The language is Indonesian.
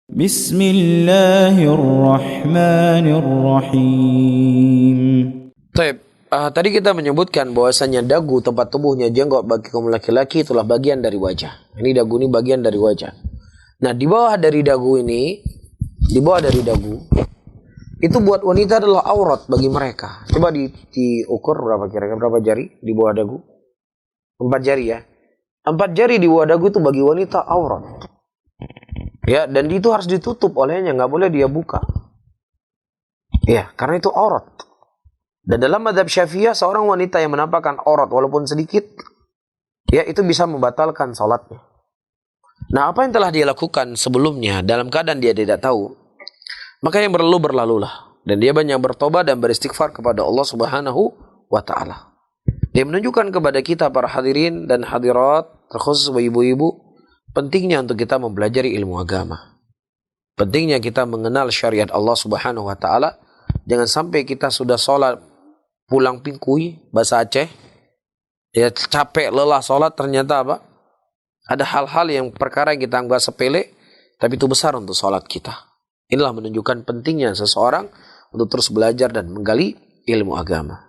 Bismillahirrahmanirrahim. Baik, tadi kita menyebutkan bahwasanya dagu, tempat tumbuhnya jenggot bagi kaum laki-laki itulah bagian dari wajah. Ini dagu ini bagian dari wajah. Nah, di bawah dari dagu itu buat wanita adalah aurat bagi mereka. Coba diukur berapa kira-kira berapa jari di bawah dagu? 4 jari ya. 4 jari di bawah dagu itu bagi wanita aurat. Ya, dan itu harus ditutup olehnya, nggak boleh dia buka. Ya, karena itu aurat. Dan dalam mazhab Syafi'iyah seorang wanita yang menampakkan aurat walaupun sedikit, ya itu bisa membatalkan salatnya. Nah, apa yang telah dia lakukan sebelumnya dalam keadaan dia tidak tahu, maka yang berlalu berlalulah, dan dia banyak bertobat dan beristighfar kepada Allah Subhanahu wa taala. Dia menunjukkan kepada kita para hadirin dan hadirat, terkhusus ibu-ibu, pentingnya untuk kita mempelajari ilmu agama. Pentingnya kita mengenal syariat Allah Subhanahu wa taala. Jangan sampai kita sudah sholat pulang pingkui, bahasa Aceh, ya capek lelah sholat, ternyata apa? Ada hal-hal yang perkara yang kita anggap sepele, tapi itu besar untuk sholat kita. Inilah menunjukkan pentingnya seseorang untuk terus belajar dan menggali ilmu agama.